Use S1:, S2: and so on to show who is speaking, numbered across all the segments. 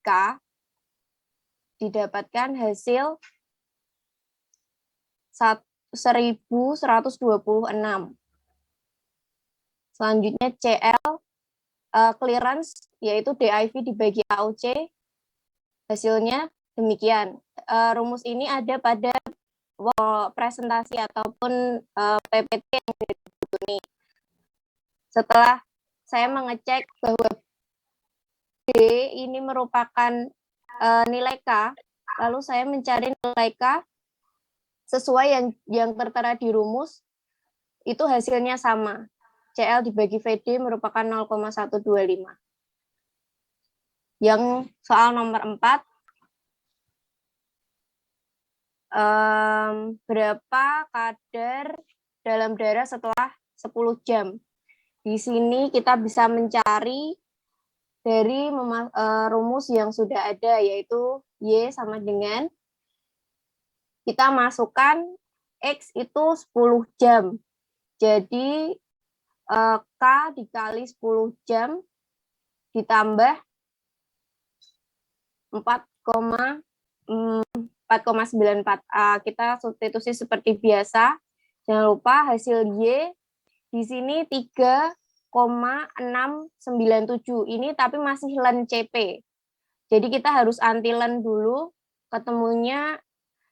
S1: K didapatkan hasil 1126. Selanjutnya CL clearance yaitu DIV dibagi AUC, hasilnya demikian. Rumus ini ada pada presentasi ataupun PPT yang ini. Setelah saya mengecek bahwa B ini merupakan nilai K, lalu saya mencari nilai K sesuai yang tertera di rumus, itu hasilnya sama. CL dibagi VD merupakan 0,125. Yang soal nomor 4, berapa kadar dalam darah setelah 10 jam? Di sini kita bisa mencari dari rumus yang sudah ada, yaitu Y sama dengan, kita masukkan X itu 10 jam. Jadi K dikali 10 jam ditambah 4,94. Kita substitusi seperti biasa. Jangan lupa hasil Y di sini 3,697. Ini tapi masih len CP. Jadi kita harus anti len dulu. Ketemu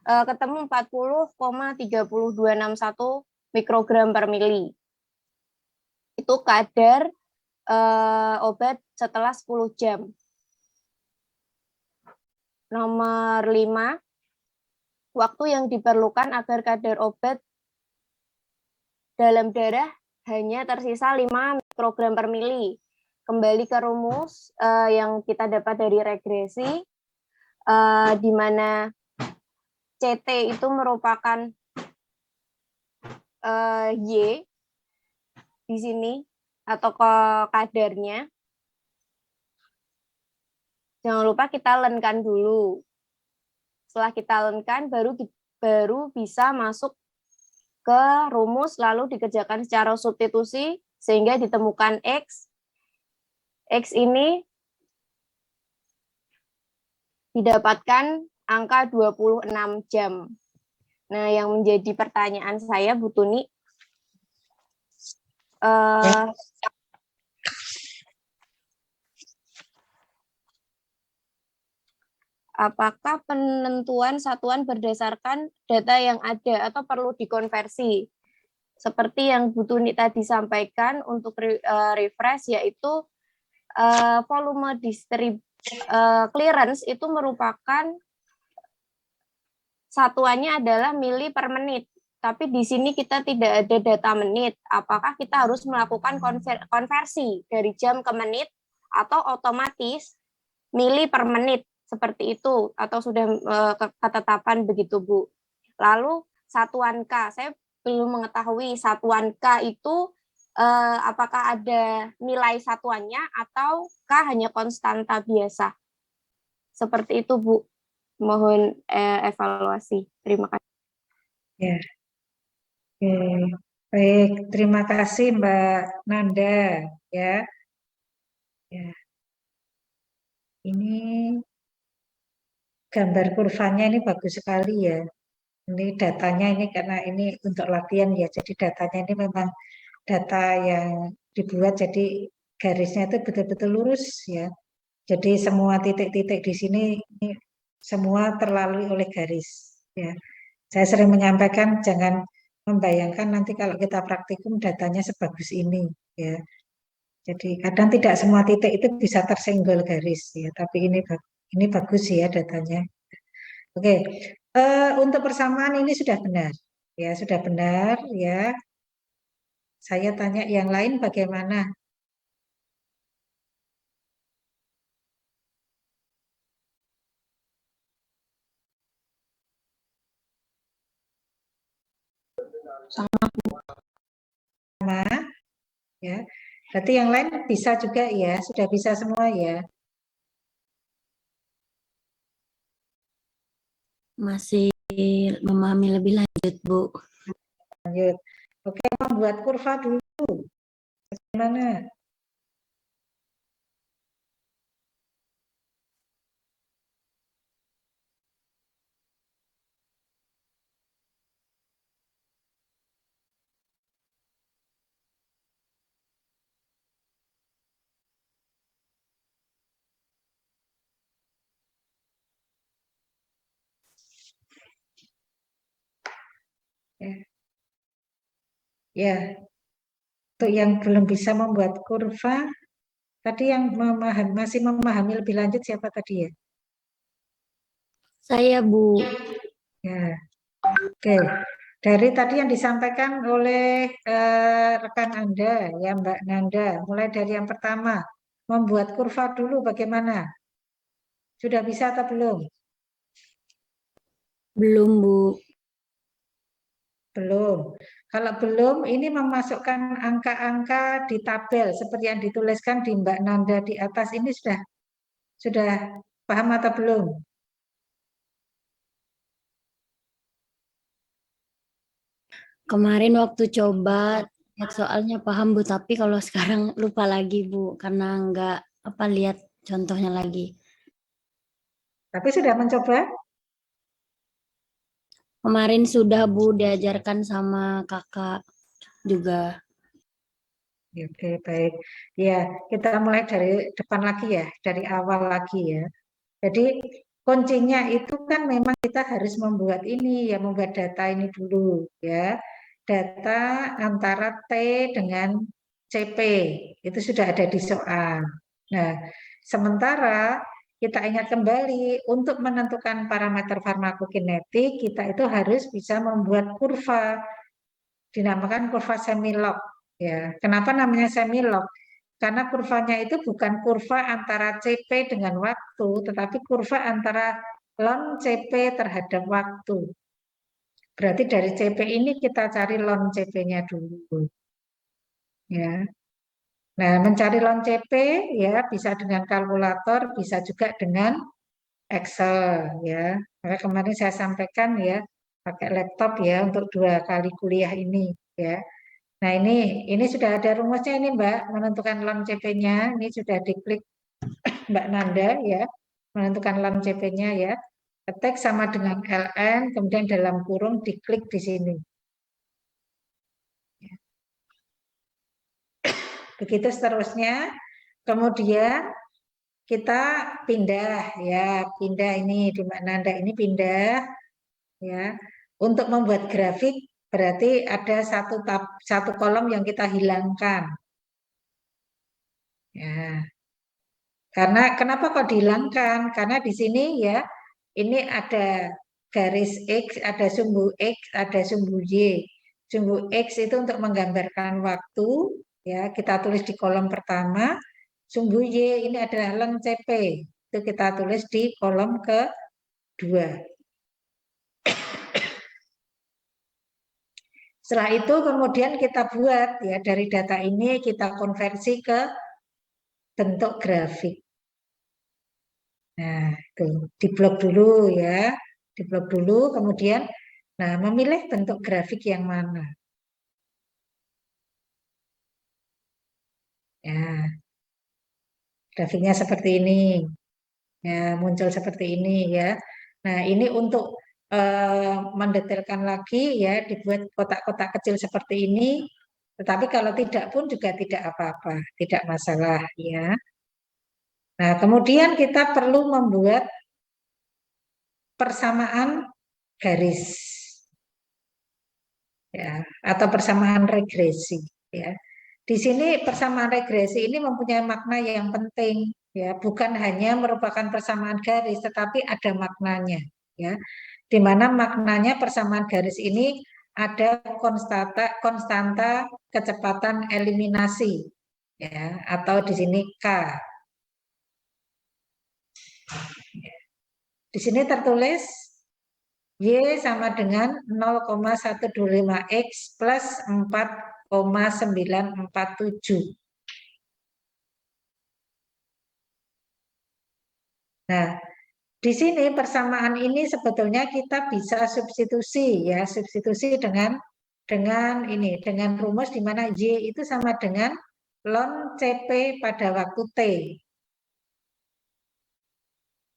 S1: 40,30261 mikrogram per mili. Itu kadar obat setelah 10 jam. Nomor 5, waktu yang diperlukan agar kadar obat dalam darah hanya tersisa 5 mikrogram per mili. Kembali ke rumus yang kita dapat dari regresi, di mana CT itu merupakan Y di sini atau ke kadarnya. Jangan lupa kita lenkan dulu. Setelah kita lenkan baru bisa masuk ke rumus, lalu dikerjakan secara substitusi sehingga ditemukan X. X ini didapatkan angka 26 jam. Nah, yang menjadi pertanyaan saya, Bu Tuni, apakah penentuan satuan berdasarkan data yang ada atau perlu dikonversi? Seperti yang Bu Tuni tadi sampaikan untuk refresh, yaitu volume clearance itu merupakan satuannya adalah mili per menit. Tapi di sini kita tidak ada data menit. Apakah kita harus melakukan konversi dari jam ke menit atau otomatis mili per menit seperti itu, atau sudah ketetapan begitu, Bu? Lalu satuan K, saya belum mengetahui satuan K itu apakah ada nilai satuannya atau K hanya konstanta biasa. Seperti itu, Bu. Mohon evaluasi. Terima kasih.
S2: Ya. Oke. Baik, terima kasih Mbak Nanda ya. Ya. Ini gambar kurvanya ini bagus sekali ya. Ini datanya ini karena ini untuk latihan ya. Jadi datanya ini memang data yang dibuat jadi garisnya itu betul-betul lurus ya. Jadi semua titik-titik di sini ini semua terlalui oleh garis ya. Saya sering menyampaikan jangan membayangkan nanti kalau kita praktikum datanya sebagus ini ya. Jadi kadang tidak semua titik itu bisa tersenggol garis ya, tapi ini bagus ya datanya. Oke, untuk persamaan ini sudah benar ya, sudah benar ya. Saya tanya yang lain bagaimana? Sama ya. Berarti yang lain bisa juga ya, sudah bisa semua ya.
S3: Masih memahami lebih lanjut, Bu.
S2: Lanjut. Oke, membuat kurva dulu. Bagaimana? Ya, untuk yang belum bisa membuat kurva, tadi yang masih memahami lebih lanjut siapa tadi ya?
S3: Saya, Bu.
S2: Ya, oke. Dari tadi yang disampaikan oleh rekan Anda, ya Mbak Nanda, mulai dari yang pertama, membuat kurva dulu bagaimana? Sudah bisa atau belum?
S3: Belum, Bu.
S2: Belum. Kalau belum, ini memasukkan angka-angka di tabel seperti yang dituliskan di Mbak Nanda di atas ini sudah paham atau belum?
S3: Kemarin waktu coba lihat soalnya paham, Bu, tapi kalau sekarang lupa lagi, Bu, karena nggak lihat contohnya lagi.
S2: Tapi sudah mencoba?
S3: Kemarin sudah, Bu, diajarkan sama kakak juga.
S2: Ya, oke, baik. Ya, kita mulai dari depan lagi ya, dari awal lagi ya. Jadi kuncinya itu kan memang kita harus membuat ini, ya membuat data ini dulu ya. Data antara T dengan CP itu sudah ada di soal. Nah, sementara kita ingat kembali untuk menentukan parameter farmakokinetik kita itu harus bisa membuat kurva, dinamakan kurva semilog. Ya, kenapa namanya semilog? Karena kurvanya itu bukan kurva antara CP dengan waktu, tetapi kurva antara ln CP terhadap waktu. Berarti dari CP ini kita cari ln CP-nya dulu. Ya. Nah, mencari ln CP ya bisa dengan kalkulator, bisa juga dengan Excel ya. Maka kemarin saya sampaikan ya pakai laptop ya untuk 2 kali kuliah ini ya. Nah, ini sudah ada rumusnya ini Mbak, menentukan ln CP-nya. Ini sudah diklik Mbak Nanda ya, menentukan ln CP-nya ya. Ketik sama dengan ln, kemudian dalam kurung diklik di sini. Begitu seterusnya. Kemudian kita pindah ya, pindah ini di Mbak Nanda ini pindah ya. Untuk membuat grafik berarti ada satu kolom yang kita hilangkan. Ya, karena kenapa kok dihilangkan? Karena di sini ya, ini ada garis X, ada sumbu X, ada sumbu Y. Sumbu X itu untuk menggambarkan waktu, ya kita tulis di kolom pertama. Sumbu Y ini adalah ln CP, itu kita tulis di kolom kedua. Setelah itu kemudian kita buat ya dari data ini kita konversi ke bentuk grafik. Nah, itu diblok dulu ya, diblok dulu, kemudian, nah memilih bentuk grafik yang mana. Ya, grafiknya seperti ini, ya muncul seperti ini ya. Nah, ini untuk mendetailkan lagi ya, dibuat kotak-kotak kecil seperti ini. Tetapi kalau tidak pun juga tidak apa-apa, tidak masalah ya. Nah, kemudian kita perlu membuat persamaan garis ya atau persamaan regresi ya. Di sini persamaan regresi ini mempunyai makna yang penting ya, bukan hanya merupakan persamaan garis tetapi ada maknanya ya. Di mana maknanya persamaan garis ini ada konstanta kecepatan eliminasi ya atau di sini K. Di sini tertulis Y sama dengan 0,125X plus 4,947. Nah, di sini persamaan ini sebetulnya kita bisa substitusi ya, substitusi dengan rumus di mana Y itu sama dengan ln CP pada waktu T.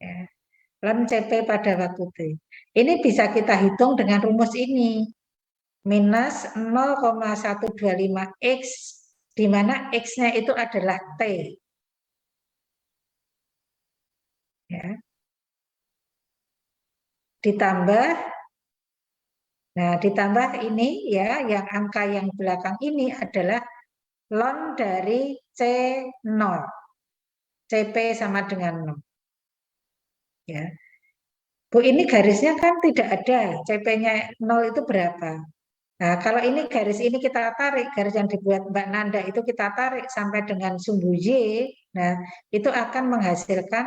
S2: Ya, ln CP pada waktu T. Ini bisa kita hitung dengan rumus ini. Minus 0,125X, di mana X-nya itu adalah T. Ya. Ditambah Nah, ditambah ini ya, yang angka yang belakang ini adalah ln dari C0. CP sama dengan 0. Ya. Bu, ini garisnya kan tidak ada. CP-nya 0 itu berapa? Nah, kalau ini garis ini kita tarik, garis yang dibuat Mbak Nanda itu kita tarik sampai dengan sumbu Y, nah itu akan menghasilkan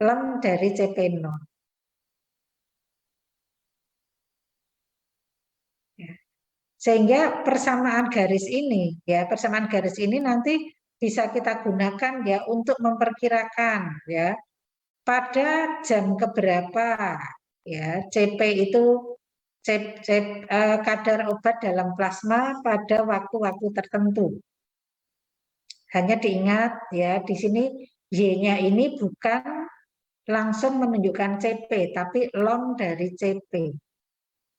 S2: ln dari CP0. Ya. Sehingga persamaan garis ini, ya persamaan garis ini nanti bisa kita gunakan ya untuk memperkirakan ya pada jam keberapa ya CP itu kadar obat dalam plasma pada waktu-waktu tertentu. Hanya diingat ya di sini Y-nya ini bukan langsung menunjukkan CP tapi ln dari CP.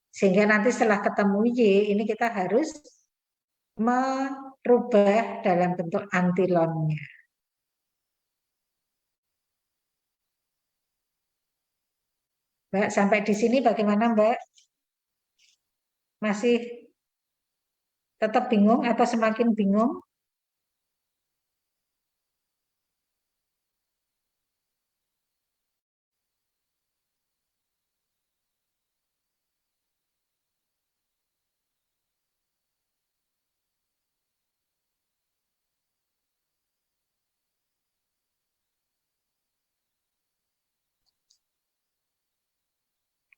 S2: Sehingga nanti setelah ketemu Y ini kita harus merubah dalam bentuk antilonnya. Mbak, sampai di sini bagaimana Mbak? Masih tetap bingung atau semakin bingung?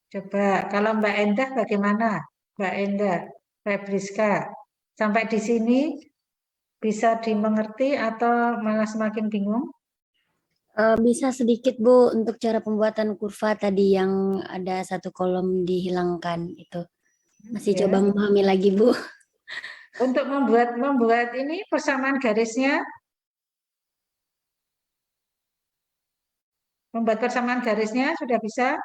S2: Coba kalau Mbak Endah bagaimana? Mbak Endah, Febriska, sampai di sini bisa dimengerti atau malah semakin bingung?
S3: Bisa sedikit Bu untuk cara pembuatan kurva tadi yang ada satu kolom dihilangkan itu. Masih
S2: Ya.
S3: coba memahami lagi Bu.
S2: Untuk membuat ini persamaan garisnya, membuat persamaan garisnya sudah bisa?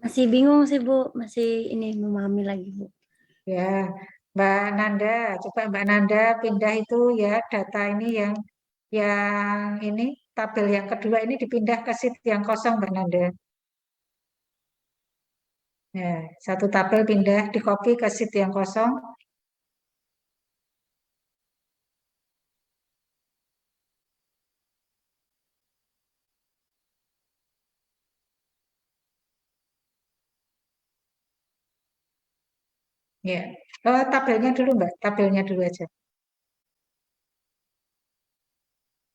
S3: Masih bingung sih Bu, masih ini memahami lagi Bu.
S2: Ya, Mbak Nanda, coba Mbak Nanda pindah itu ya data ini yang ini tabel yang kedua ini dipindah ke sheet yang kosong Mbak Nanda. Ya, satu tabel pindah di copy ke sheet yang kosong. Ya, tabelnya dulu Mbak, tabelnya dulu aja.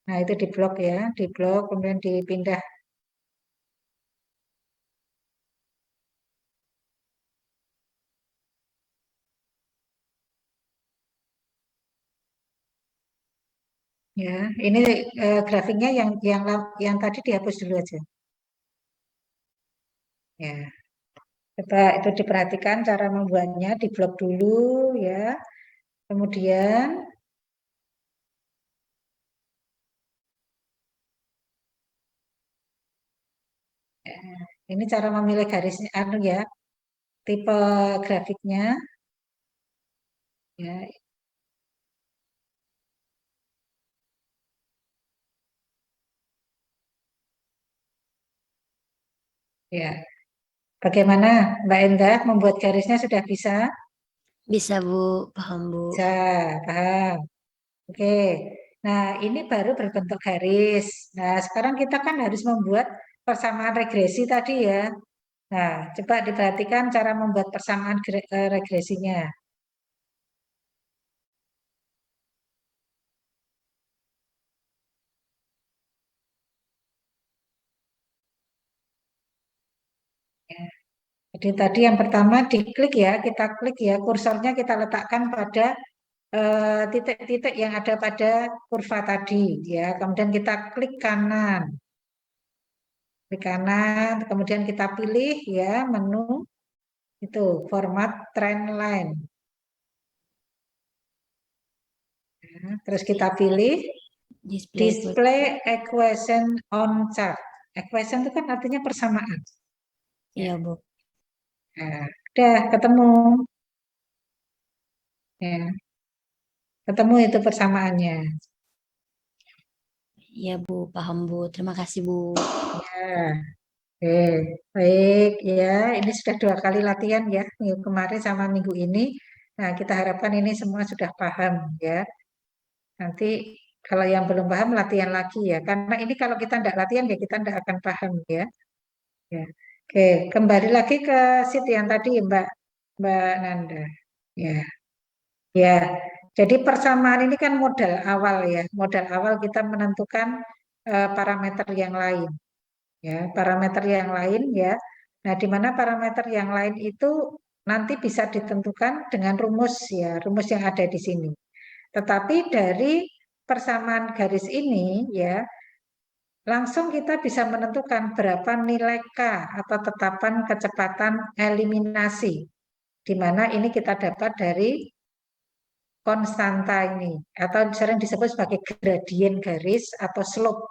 S2: Nah itu di blok ya, di blok kemudian dipindah. Ya, ini grafiknya yang tadi dihapus dulu aja. Ya, coba itu diperhatikan cara membuatnya di blok dulu ya. Kemudian ini cara memilih garisnya anu ya, tipe grafiknya ya. Ya, bagaimana Mbak Endah membuat garisnya sudah bisa?
S3: Bisa Bu, paham Bu.
S2: Bisa, paham. Oke. Nah, ini baru berbentuk garis. Nah, sekarang kita kan harus membuat persamaan regresi tadi ya. Nah, coba diperhatikan cara membuat persamaan regresinya. Ya. Jadi tadi yang pertama diklik ya, kita klik ya, kursornya kita letakkan pada titik-titik yang ada pada kurva tadi ya. Kemudian kita klik kanan, kemudian kita pilih ya menu itu format trend line. Ya, terus kita pilih display equation on chart. Equation itu kan artinya persamaan.
S3: Iya
S2: Ya.
S3: Bu.
S2: Nah, udah ketemu. Ya, ketemu itu persamaannya.
S3: Iya Bu, paham Bu. Terima kasih Bu.
S2: Ya. Oke, baik ya. Ini sudah 2 kali latihan ya, minggu kemarin sama minggu ini. Nah, kita harapkan ini semua sudah paham ya. Nanti kalau yang belum paham latihan lagi ya. Karena ini kalau kita tidak latihan ya kita tidak akan paham ya. Ya. Oke, kembali lagi ke sheet yang tadi Mbak Nanda. Ya, ya. Jadi persamaan ini kan modal awal ya. Modal awal kita menentukan parameter yang lain. Ya, parameter yang lain ya. Nah, di mana parameter yang lain itu nanti bisa ditentukan dengan rumus ya, rumus yang ada di sini. Tetapi dari persamaan garis ini ya, langsung kita bisa menentukan berapa nilai K atau tetapan kecepatan eliminasi, di mana ini kita dapat dari konstanta ini, atau sering disebut sebagai gradien garis atau slope.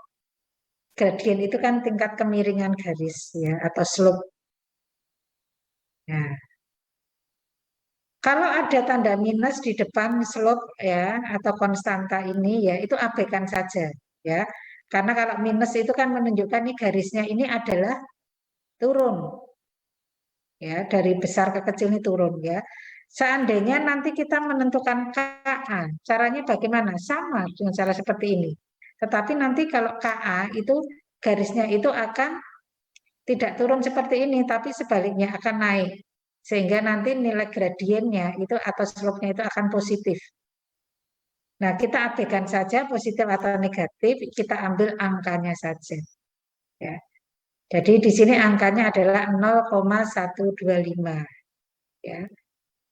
S2: Gradien itu kan tingkat kemiringan garis ya, atau slope. Nah, kalau ada tanda minus di depan slope ya atau konstanta ini ya itu abaikan saja ya. Karena kalau minus itu kan menunjukkan nih garisnya ini adalah turun ya, dari besar ke kecil ini turun ya. Seandainya nanti kita menentukan KA, caranya bagaimana? Sama dengan cara seperti ini. Tetapi nanti kalau KA itu garisnya itu akan tidak turun seperti ini, tapi sebaliknya akan naik. Sehingga nanti nilai gradiennya itu atau slope-nya itu akan positif. Nah, kita abaikan saja positif atau negatif, kita ambil angkanya saja. Ya. Jadi di sini angkanya adalah 0,125. Ya.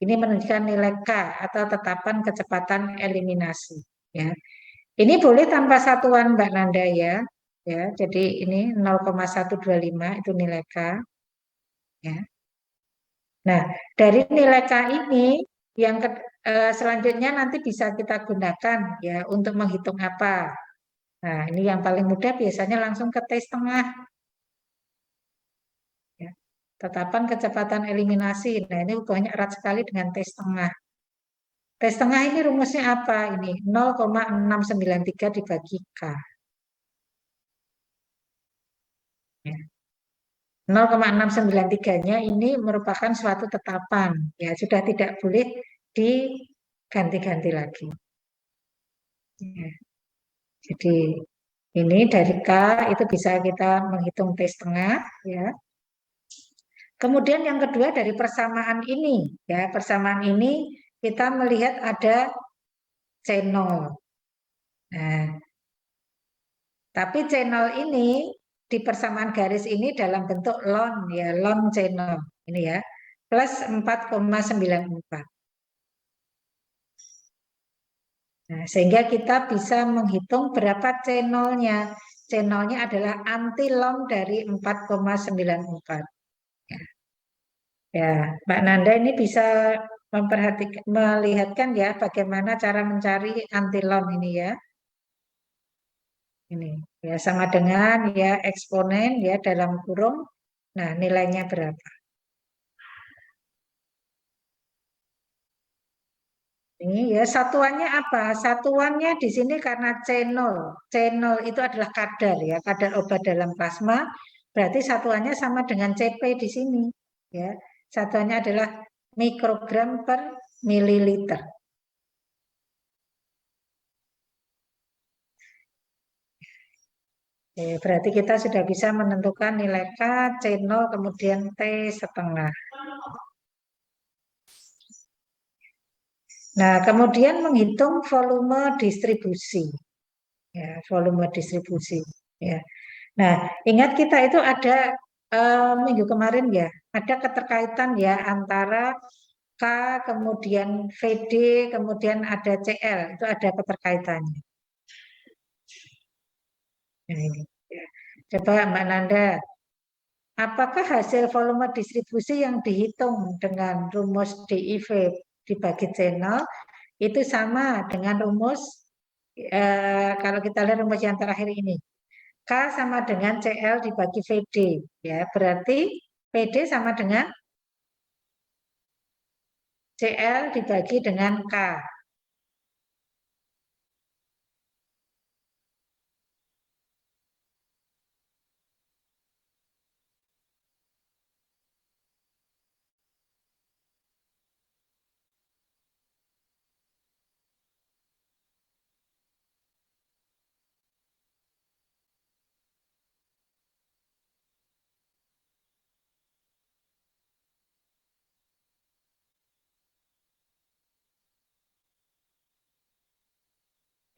S2: Ini menunjukkan nilai K atau tetapan kecepatan eliminasi. Ya. Ini boleh tanpa satuan Mbak Nanda ya. Ya, jadi ini 0,125 itu nilai K. Ya. Nah, dari nilai K ini yang selanjutnya nanti bisa kita gunakan ya untuk menghitung apa. Nah, ini yang paling mudah biasanya langsung ke T setengah. Ya. Tetapan kecepatan eliminasi. Nah, ini hubungannya erat sekali dengan T setengah. T setengah ini rumusnya apa? Ini 0,693 dibagi K. Ya. 0,693-nya ini merupakan suatu tetapan. Ya, sudah tidak boleh diganti-ganti lagi. Ya. Jadi ini dari K itu bisa kita menghitung T setengah. Ya. Kemudian yang kedua dari persamaan ini. Ya, persamaan ini kita melihat ada channel. Nah, tapi channel ini di persamaan garis ini dalam bentuk long ya, long channel ini ya, plus 4,94. Nah, sehingga kita bisa menghitung berapa channelnya. Channelnya adalah anti long dari 4,94. Ya, ya, Mbak Nanda ini bisa memperhatikan, melihatkan ya bagaimana cara mencari anti long ini ya. Ini ya sama dengan ya eksponen ya dalam kurung. Nah, nilainya berapa? Ini ya satuannya apa? Satuannya di sini karena channel. Channel itu adalah kadar ya, kadar obat dalam plasma. Berarti satuannya sama dengan CP di sini ya. Satuannya adalah mikrogram per mililiter. Berarti kita sudah bisa menentukan nilai K, C0, kemudian T setengah. Nah, kemudian menghitung volume distribusi. Ya, volume distribusi. Ya. Nah, ingat kita itu ada minggu kemarin ya, ada keterkaitan ya antara K, kemudian VD, kemudian ada CL, itu ada keterkaitannya. Nah, ini. Ya. Coba Mbak Nanda, apakah hasil volume distribusi yang dihitung dengan rumus DIV dibagi channel itu sama dengan rumus kalau kita lihat rumus yang terakhir ini? K sama dengan CL dibagi VD. Ya, berarti PD sama dengan CL dibagi dengan K.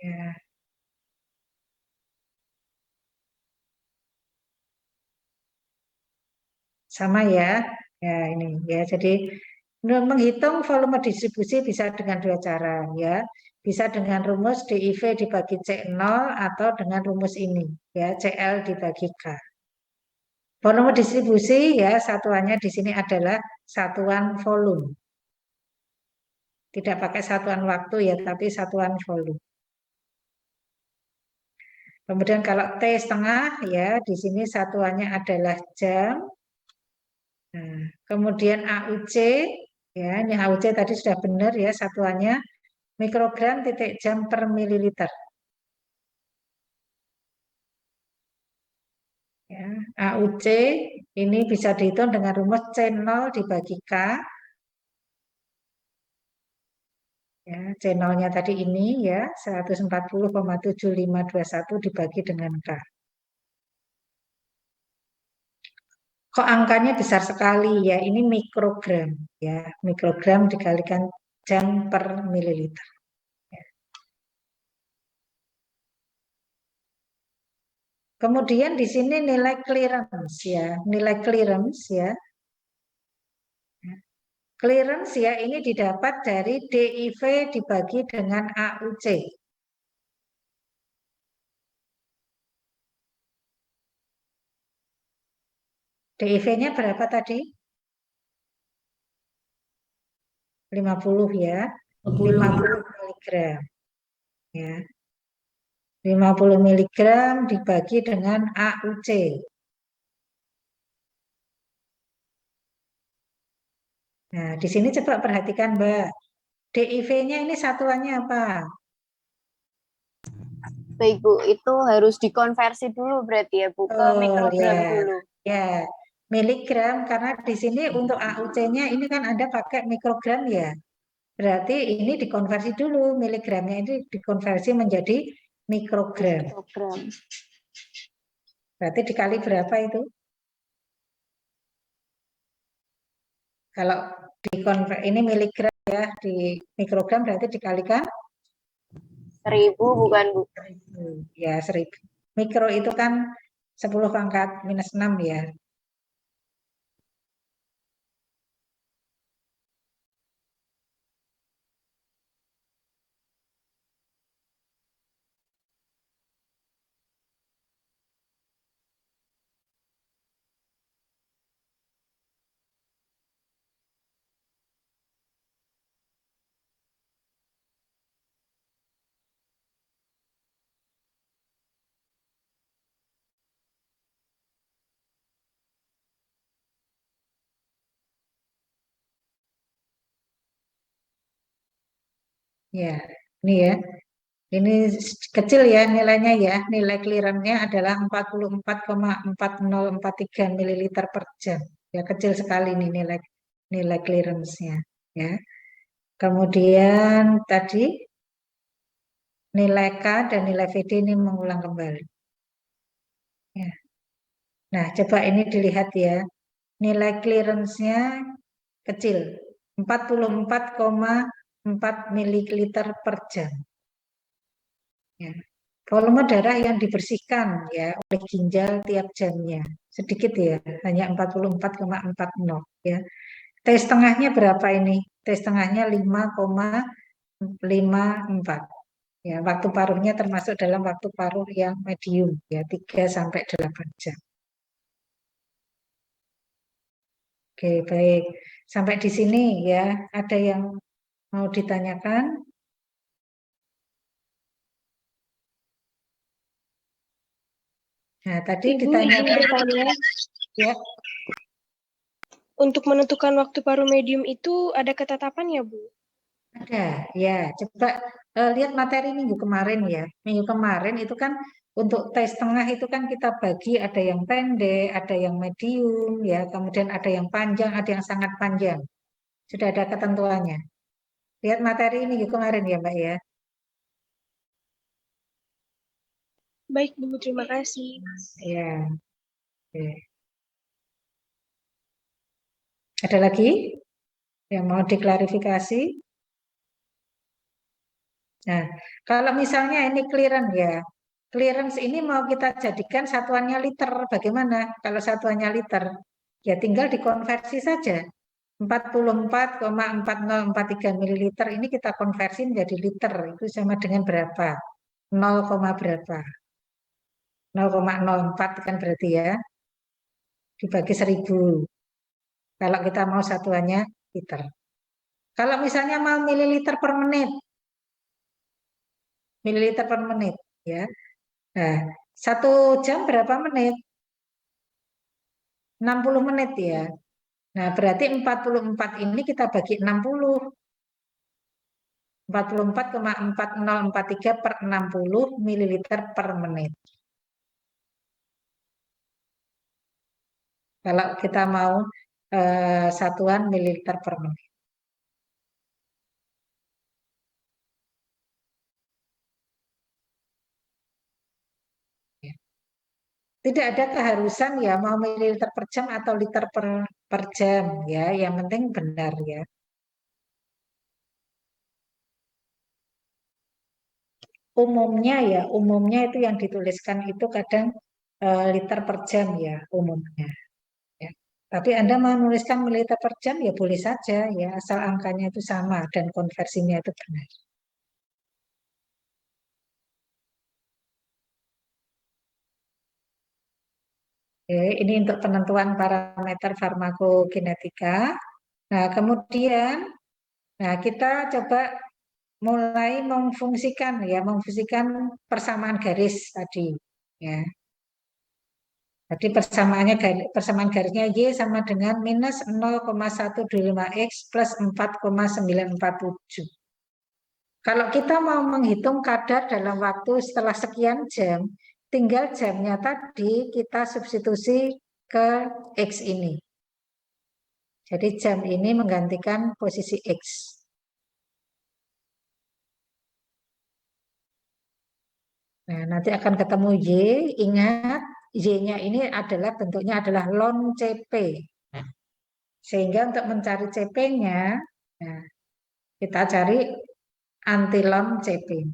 S2: Ya, sama ya. Ya, ini ya. Jadi menghitung volume distribusi bisa dengan dua cara ya. Bisa dengan rumus DIV dibagi C0 atau dengan rumus ini ya, CL dibagi K. Volume distribusi ya satuannya di sini adalah satuan volume. Tidak pakai satuan waktu ya, tapi satuan volume. Kemudian kalau T setengah ya, di sini satuannya adalah jam. Nah, kemudian AUC, ya ini AUC tadi sudah benar ya, satuannya mikrogram titik jam per mililiter. Ya, AUC ini bisa dihitung dengan rumus C0 dibagi K. Ya, C0-nya tadi ini ya, 140,7521 dibagi dengan K. Kok angkanya besar sekali ya? Ini mikrogram ya, mikrogram dikalikan jam per mililiter. Kemudian di sini nilai clearance ya, nilai clearance ya. Clearance ya ini didapat dari DIV dibagi dengan AUC. DIV-nya berapa tadi? 50 ya. 50 miligram. Ya. 50 miligram dibagi dengan AUC. Nah, di sini coba perhatikan, Mbak. DIV-nya ini satuannya apa?
S1: Baik Bu, itu harus dikonversi dulu berarti ya Bu, ke
S2: Oh
S1: mikrogram
S2: ya,
S1: dulu.
S2: ya miligram karena di sini untuk AUC-nya ini kan Anda pakai mikrogram ya. Berarti ini dikonversi dulu, miligramnya ini dikonversi menjadi mikrogram.
S1: Mikrogram.
S2: Berarti dikali berapa itu? Kalau ini miligram ya, di mikrogram berarti dikalikan
S1: 1000 bukan Bu?
S2: 1000. Ya, 1000. Mikro itu kan 10 pangkat minus 6 ya. Ya, ini ya. Ini kecil ya nilainya ya. Nilai clearance-nya adalah 44,4043 mililiter per jam. Ya, kecil sekali nih nilai clearance-nya ya. Kemudian tadi nilai K dan nilai VD ini mengulang kembali. Ya. Nah, coba ini dilihat ya. Nilai clearance-nya kecil, 44,4 mililiter per jam. Ya. Volume darah yang dibersihkan ya oleh ginjal tiap jamnya sedikit ya, hanya 44,40 ya. T setengahnya berapa ini? T setengahnya 5,54. Ya, waktu paruhnya termasuk dalam waktu paruh yang medium ya 3 sampai 8 jam. Oke, baik. Sampai di sini ya. Ada yang mau ditanyakan? Nah, tadi
S4: Ibu,
S2: ditanyakan
S4: bertanya,
S2: ya,
S4: untuk menentukan waktu paruh medium itu ada ketetapan ya, Bu?
S2: ada. Ya, coba lihat materi minggu kemarin ya. Minggu kemarin itu kan untuk tes tengah itu kan kita bagi ada yang pendek, ada yang medium ya, kemudian ada yang panjang, ada yang sangat panjang. Sudah ada ketentuannya. Lihat materi minggu kemarin ya, Mbak ya.
S4: Baik, Bu, terima kasih.
S2: Ya. Oke. Ada lagi yang mau diklarifikasi? Nah, kalau misalnya ini clearance ya, clearance ini mau kita jadikan satuannya liter, bagaimana? Kalau satuannya liter, ya tinggal dikonversi saja. 44,4043 mililiter ini kita konversi menjadi liter, itu sama dengan berapa? 0, berapa? 0,04 kan berarti ya, dibagi 1000. Kalau kita mau satuannya liter. Kalau misalnya mau mililiter per menit, mililiter per menit, ya. Nah, 1 jam berapa menit? 60 menit ya. Nah, berarti 44 ini kita bagi 60. 44,4043 per 60 mililiter per menit. Kalau kita mau satuan mililiter per menit. Tidak ada keharusan ya mau mililiter per jam atau liter per jam ya. Yang penting benar ya. Umumnya itu yang dituliskan itu kadang liter per jam ya umumnya. Ya. Tapi Anda mau menuliskan mililiter per jam ya boleh saja ya asal angkanya itu sama dan konversinya itu benar. Oke, ini untuk penentuan parameter farmakokinetika. Nah, kemudian kita coba mulai memfungsikan persamaan garis tadi ya. Jadi persamaan garisnya Y sama dengan minus 0,125X plus 4,947. Kalau kita mau menghitung kadar dalam waktu setelah sekian jam, tinggal jamnya tadi kita substitusi ke X ini. Jadi jam ini menggantikan posisi X. Nah, nanti akan ketemu Y. Ingat, Y-nya ini adalah bentuknya adalah ln CP. Sehingga untuk mencari CP-nya, nah, kita cari antilon CP.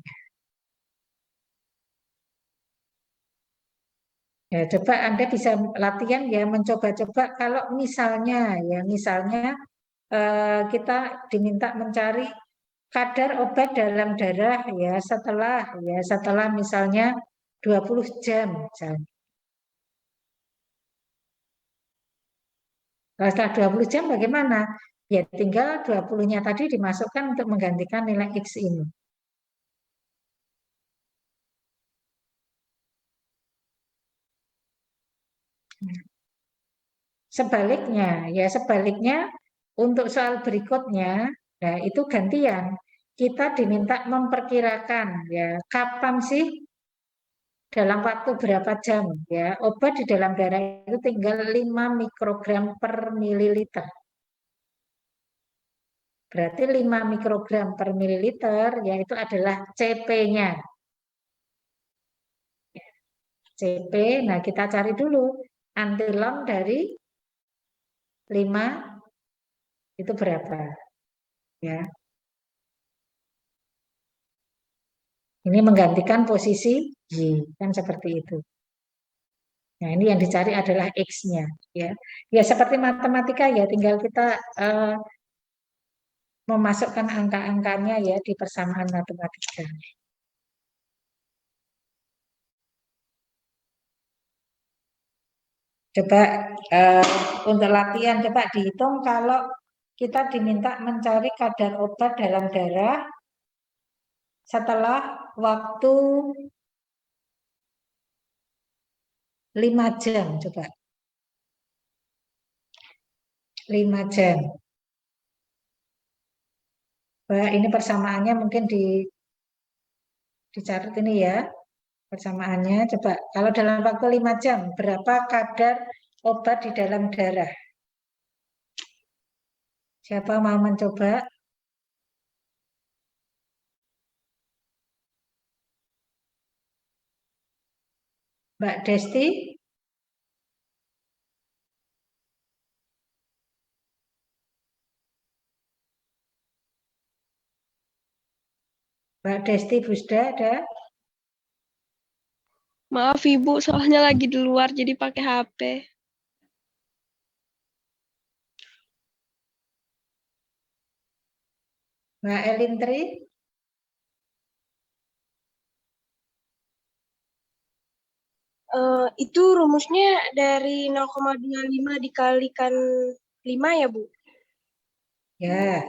S2: Ya, coba Anda bisa latihan ya, mencoba-coba kalau misalnya kita diminta mencari kadar obat dalam darah ya setelah misalnya 20 jam misalnya. Nah, setelah 20 jam bagaimana? Ya tinggal 20-nya tadi dimasukkan untuk menggantikan nilai X ini. Sebaliknya untuk soal berikutnya, nah itu gantian. Kita diminta memperkirakan ya kapan sih dalam waktu berapa jam ya obat di dalam darah itu tinggal 5 mikrogram per mililiter. Berarti 5 mikrogram per mililiter yaitu adalah CP-nya. CP, nah kita cari dulu antilon dari 5 itu berapa ya. Ini menggantikan posisi Y, kan seperti itu. Nah, ini yang dicari adalah X-nya. Ya, ya seperti matematika ya, tinggal kita memasukkan angka-angkanya ya di persamaan matematika. Coba untuk latihan, coba dihitung kalau kita diminta mencari kadar obat dalam darah setelah waktu 5 jam, coba. 5 jam. Bah, ini persamaannya mungkin dicatat ini ya. Persamaannya coba kalau dalam waktu 5 jam berapa kadar obat di dalam darah? Siapa mau mencoba? Mbak Desti? Mbak Desti Busda ada?
S4: Maaf Ibu, soalnya lagi di luar jadi pakai HP.
S2: Mbak Elintri?
S4: Itu rumusnya dari 0,25 dikalikan 5 ya, Bu?
S2: Ya,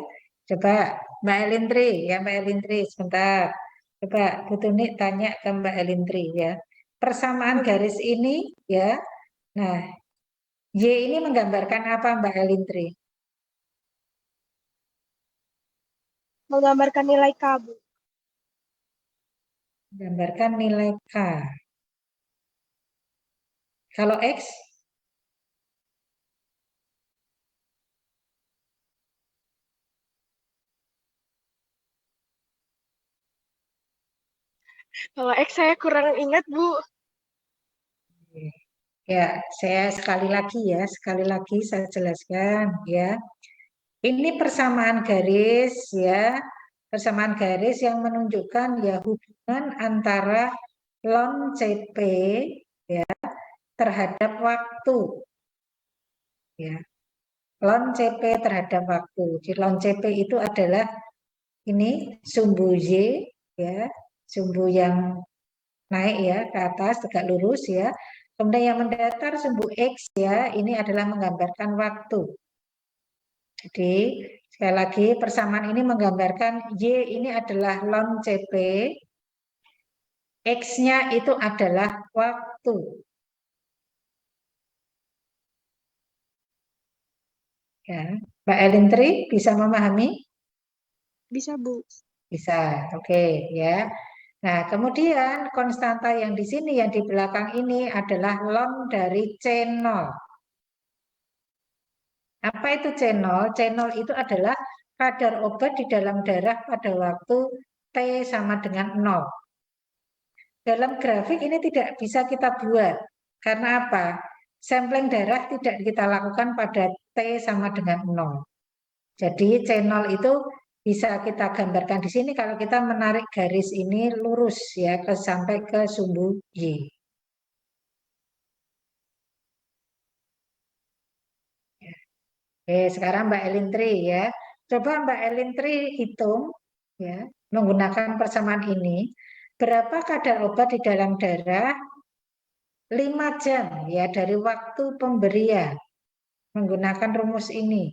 S2: coba Mbak Elintri, ya Mbak Elintri sebentar. Coba Bu Tuni tanya ke Mbak Elintri ya. Persamaan garis ini ya. Nah, Y ini menggambarkan apa Mbak Elintri?
S4: Menggambarkan nilai K, Bu.
S2: Menggambarkan nilai K. Kalau X?
S4: Kalau X saya kurang ingat, Bu.
S2: Ya, saya sekali lagi saya jelaskan ya. Ini persamaan garis ya, persamaan garis yang menunjukkan ya hubungan antara ln CP ya terhadap waktu ya. Ln CP terhadap waktu. Jadi ln CP itu adalah ini sumbu Y ya, sumbu yang naik ya ke atas tegak lurus ya. Kemudian yang mendatar sumbu X ya, ini adalah menggambarkan waktu. Jadi sekali lagi persamaan ini menggambarkan Y ini adalah ln CP, X-nya itu adalah waktu. Ya. Mbak Elintri bisa memahami?
S4: Bisa, Bu.
S2: Bisa, oke ya. Nah, kemudian konstanta yang di sini, yang di belakang ini adalah ln dari C0. Apa itu C0? C0 itu adalah kadar obat di dalam darah pada waktu T sama dengan 0. Dalam grafik ini tidak bisa kita buat. Karena apa? Sampling darah tidak kita lakukan pada T sama dengan 0. Jadi C0 itu bisa kita gambarkan di sini kalau kita menarik garis ini lurus ya sampai ke sumbu Y. Oke, sekarang Mbak Elintri ya. Coba Mbak Elintri hitung ya menggunakan persamaan ini. Berapa kadar obat di dalam darah 5 jam ya dari waktu pemberian menggunakan rumus ini.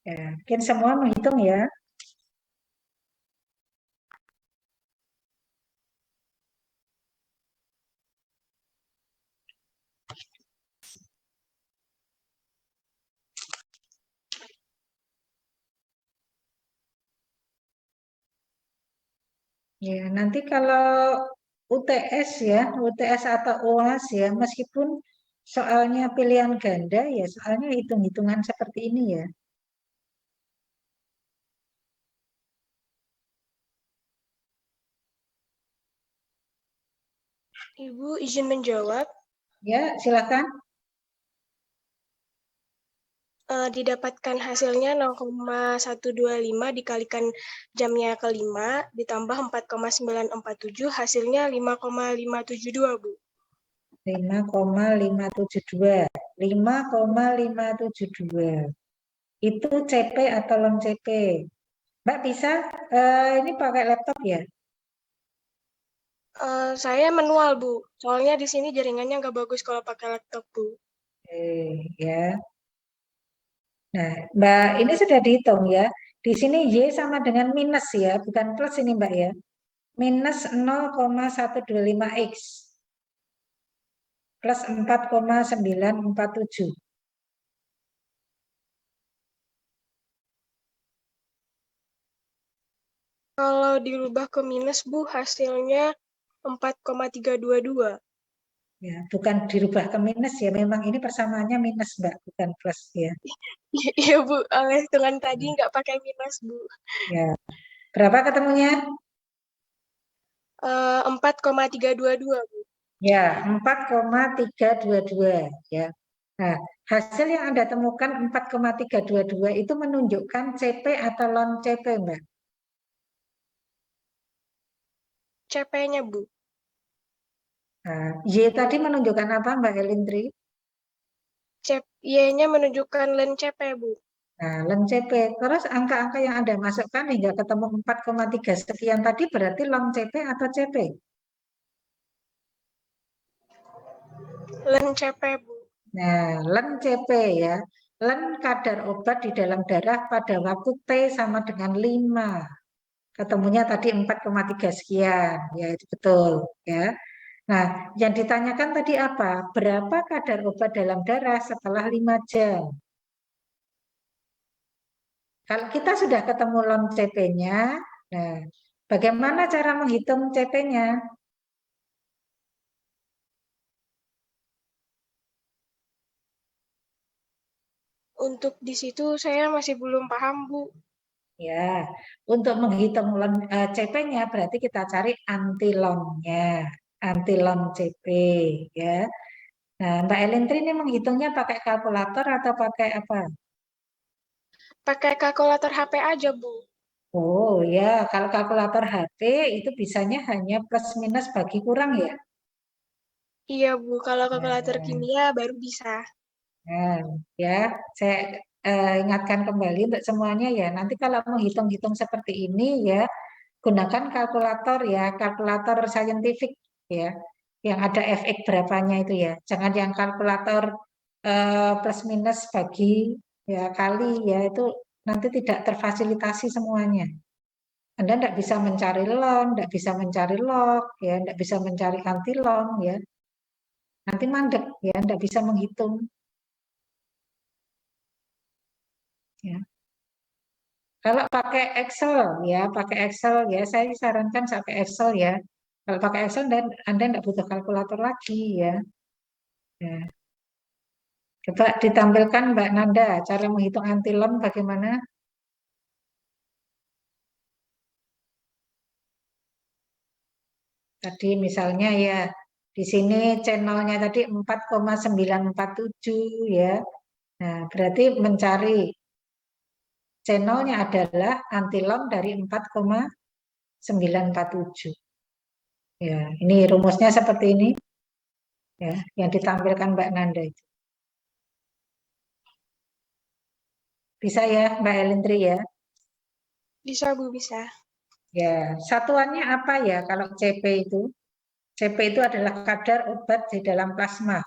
S2: Ya, mungkin semua menghitung ya. Ya, nanti kalau UTS ya, UTS atau UAS ya, meskipun soalnya pilihan ganda ya, soalnya hitung-hitungan seperti ini ya.
S4: Ibu izin menjawab.
S2: Ya, silakan.
S4: Didapatkan hasilnya 0,125 dikalikan jamnya ke-5 ditambah 4,947 hasilnya 5,572, Bu.
S2: 5,572. 5,572. Itu CP atau lon CP. Mbak bisa ini pakai laptop ya?
S4: Saya manual, Bu. Soalnya di sini jaringannya nggak bagus kalau pakai laptop, Bu.
S2: Ya. Nah, Mbak ini sudah dihitung ya. Di sini Y sama dengan minus ya, bukan plus ini Mbak ya. Minus 0,125X plus 4,947.
S4: Kalau dirubah ke minus, Bu, hasilnya 4,322.
S2: Ya, bukan dirubah ke minus ya. Memang ini persamaannya minus Mbak, bukan plus ya.
S4: Iya, Bu. Hitungan tadi nggak pakai minus, Bu.
S2: Ya. Berapa ketemunya?
S4: 4,322, Bu.
S2: Ya, 4,322 ya. Nah, hasil yang Anda temukan 4,322 itu menunjukkan CP atau lon CP, Mbak?
S4: CP-nya, Bu.
S2: Nah, Y tadi menunjukkan apa, Mbak Elindri?
S4: Y-nya menunjukkan len CP, Bu.
S2: Nah, lon CP. Terus angka-angka yang Anda masukkan hingga ketemu 4,3 sekian tadi berarti lon CP atau CP?
S4: Len CP, Bu.
S2: Nah, len CP ya. Len kadar obat di dalam darah pada waktu T sama dengan 5. Ketemunya tadi 4,3 sekian. Ya, itu betul. Ya. Nah, yang ditanyakan tadi apa? Berapa kadar obat dalam darah setelah 5 jam? Kalau kita sudah ketemu lon CP-nya, nah, bagaimana cara menghitung CP-nya?
S4: Untuk di situ saya masih belum paham, Bu.
S2: Ya, untuk menghitung CP-nya berarti kita cari antilonnya, antilon CP, ya. Nah, Mbak Elintri ini menghitungnya pakai kalkulator atau pakai apa?
S4: Pakai kalkulator HP aja, Bu.
S2: Oh ya, kalau kalkulator HP itu bisanya hanya plus minus bagi kurang ya.
S4: Iya, Bu. Kalau kalkulator
S2: Nah,
S4: kimia baru bisa.
S2: nah, ya, saya ingatkan kembali untuk semuanya ya. Nanti kalau menghitung-hitung seperti ini ya, gunakan kalkulator ya, kalkulator saintifik ya, yang ada fx berapanya itu ya. Jangan yang kalkulator plus minus bagi ya kali ya, itu nanti tidak terfasilitasi semuanya. Anda tidak bisa mencari lon, tidak bisa mencari log, ya, tidak bisa mencari antilon ya. Nanti mandek ya, tidak bisa menghitung ya. Kalau pakai Excel ya, pakai Excel ya, saya sarankan pakai Excel ya. Kalau pakai Excel dan Anda tidak butuh kalkulator lagi ya. Ya. Coba ditampilkan Mbak Nanda cara menghitung antilon bagaimana? Tadi misalnya ya di sini channelnya tadi 4,947 ya. Nah, berarti mencari channelnya adalah antilon dari 4,947. Ya, ini rumusnya seperti ini ya, yang ditampilkan Mbak Nanda itu. Bisa ya, Mbak Elindri ya?
S4: Bisa, Bu, bisa.
S2: Ya, satuannya apa ya kalau CP itu? CP itu adalah kadar obat di dalam plasma.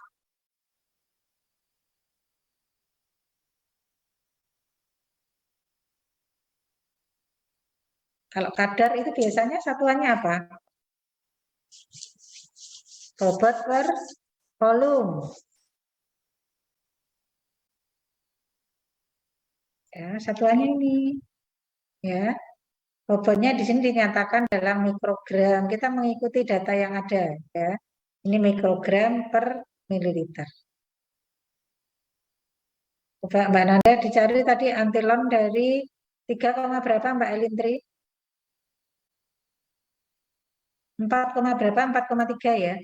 S2: Kalau kadar itu biasanya satuannya apa? Obat per volume. Ya, satuannya ini. Ya, bobotnya di sini dinyatakan dalam mikrogram. Kita mengikuti data yang ada. Ya, ini mikrogram per mililiter. Coba Mbak Nanda dicari tadi antilon dari 3, berapa Mbak Elintri? 4, berapa? 4,3 ya?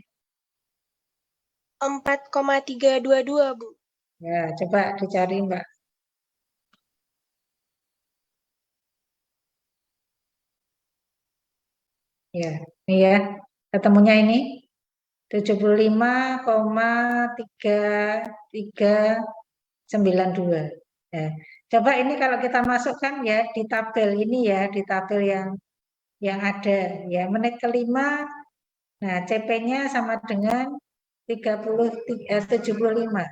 S4: 4,322, Bu.
S2: Ya, coba dicari Mbak. Ya, ini ya. Ketemunya ini 75,3392. Ya. Coba ini kalau kita masukkan ya di tabel ini ya, di tabel yang ada ya menit kelima. Nah, CP-nya sama dengan 75.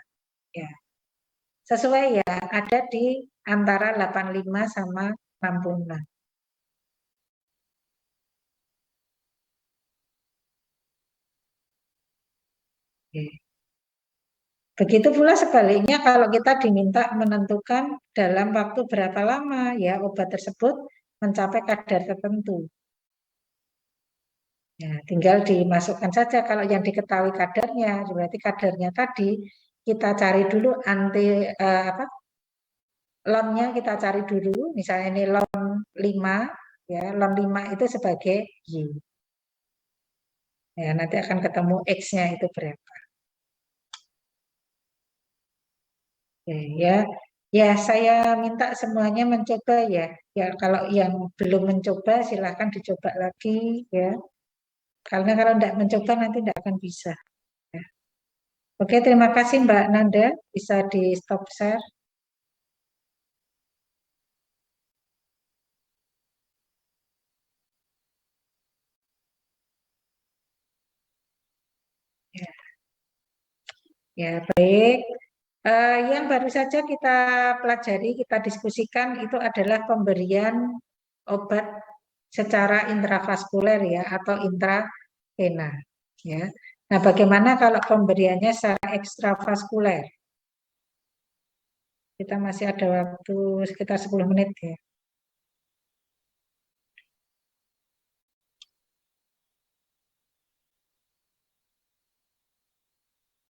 S2: Ya. Sesuai ya, ada di antara 85 sama 66. Oke. Begitu pula sebaliknya kalau kita diminta menentukan dalam waktu berapa lama ya obat tersebut mencapai kadar tertentu. Ya, tinggal dimasukkan saja kalau yang diketahui kadarnya, berarti kadarnya tadi kita cari dulu apa? Lonnya kita cari dulu, misalnya ini lon 5 ya, lon 5 itu sebagai Y. Ya, nanti akan ketemu X-nya itu berapa. Oke, ya. Ya, saya minta semuanya mencoba ya. Ya, kalau yang belum mencoba silahkan dicoba lagi ya. Karena kalau tidak mencoba nanti tidak akan bisa. Ya. Oke, terima kasih Mbak Nanda. Bisa di stop share. Ya, ya baik. Yang baru saja kita pelajari, kita diskusikan itu adalah pemberian obat secara intravaskuler ya atau intravena ya. Nah, bagaimana kalau pemberiannya secara ekstravaskuler? Kita masih ada waktu sekitar 10 menit ya.